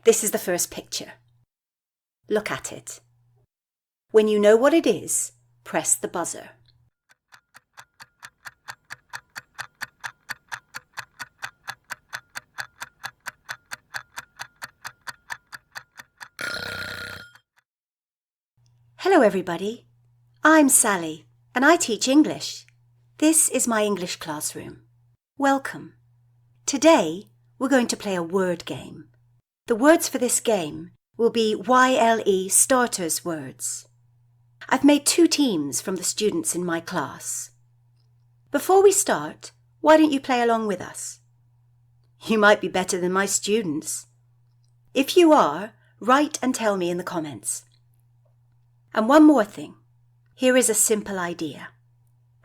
This is the first picture. Look at it. When you know what it is, press the buzzer. Hello everybody. I'm Sally and I teach English. This is my English classroom. Welcome. Today we're going to play a word game. The words for this game will be YLE Starters words. I've made 2 teams from the students in my class. Before we start, why don't you play along with us? You might be better than my students. If you are, write and tell me in the comments. And one more thing. Here is a simple idea.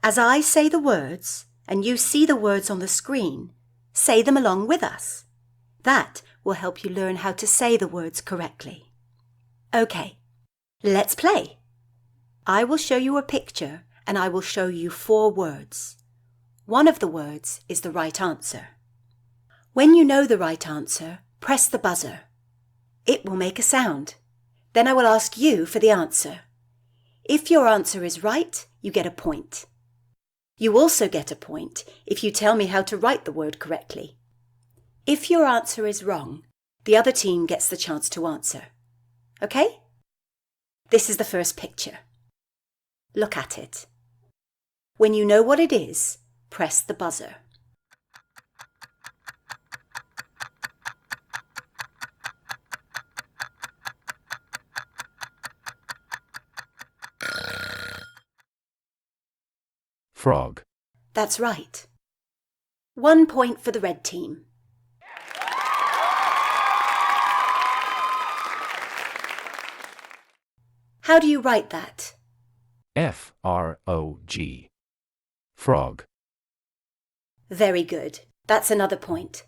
As I say the words and you see the words on the screen, say them along with us. That will help you learn how to say the words correctly. Okay, let's play. I will show you a picture and I will show you 4 words. One of the words is the right answer. When you know the right answer, press the buzzer. It will make a sound. Then I will ask you for the answer. If your answer is right, you get a point. You also get a point if you tell me how to write the word correctly. If your answer is wrong, the other team gets the chance to answer. Okay? This is the first picture. Look at it. When you know what it is, press the buzzer. Frog. That's right. 1 point for the red team. How do you write that? F-R-O-G. Frog. Very good. That's another point.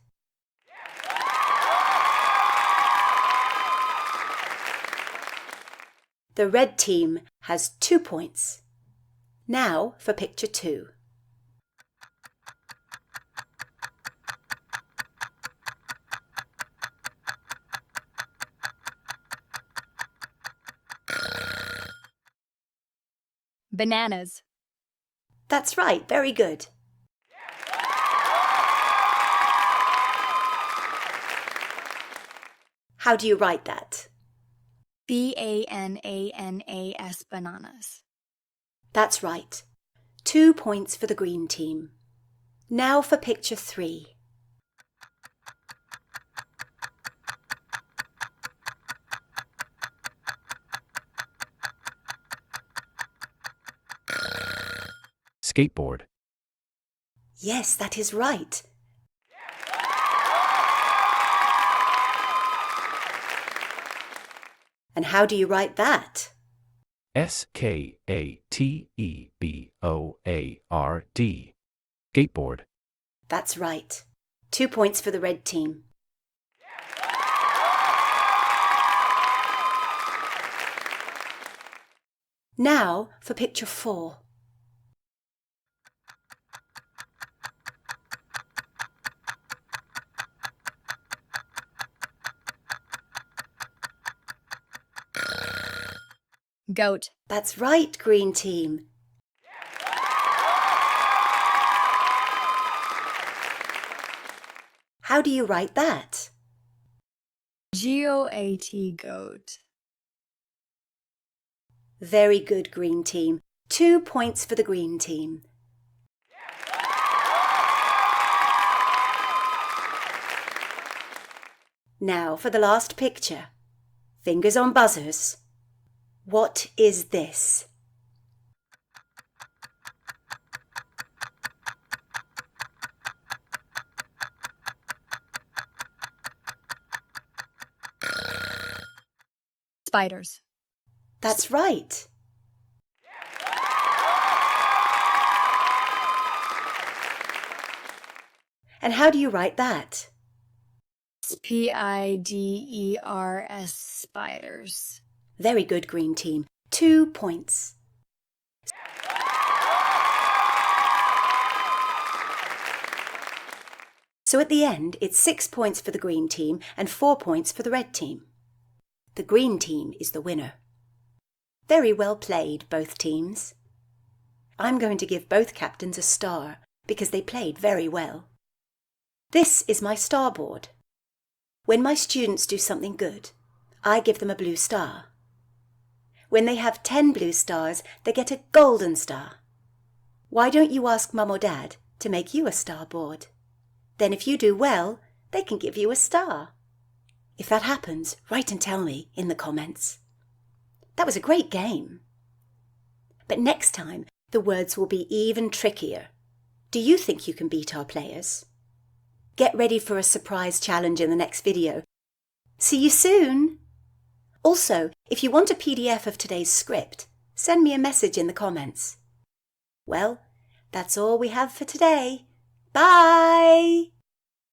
The red team has 2 points. Now for picture 2. Bananas. That's right, very good. How do you write that? B-A-N-A-N-A-S, bananas. That's right. 2 points for the green team. Now for picture 3. Skateboard. Yes, that is right. And how do you write that? S-K-A-T-E-B-O-A-R-D. Skateboard. That's right. 2 points for the red team. Now for picture 4. Goat. That's right, green team. How do you write that? G-O-A-T, goat. Very good, green team. 2 points for the green team. Now for the last picture. Fingers on buzzers. What is this? Spiders. That's right. And how do you write that? P-I-D-E-R-S, spiders. Very good, green team. 2 points. So at the end, it's 6 points for the green team and 4 points for the red team. The green team is the winner. Very well played, both teams. I'm going to give both captains a star because they played very well. This is my star board. When my students do something good, I give them a blue star. When they have 10 blue stars, they get a golden star. Why don't you ask Mum or Dad to make you a star board? Then if you do well, they can give you a star. If that happens, write and tell me in the comments. That was a great game. But next time, the words will be even trickier. Do you think you can beat our players? Get ready for a surprise challenge in the next video. See you soon! Also, if you want a PDF of today's script, send me a message in the comments. Well, that's all we have for today. Bye!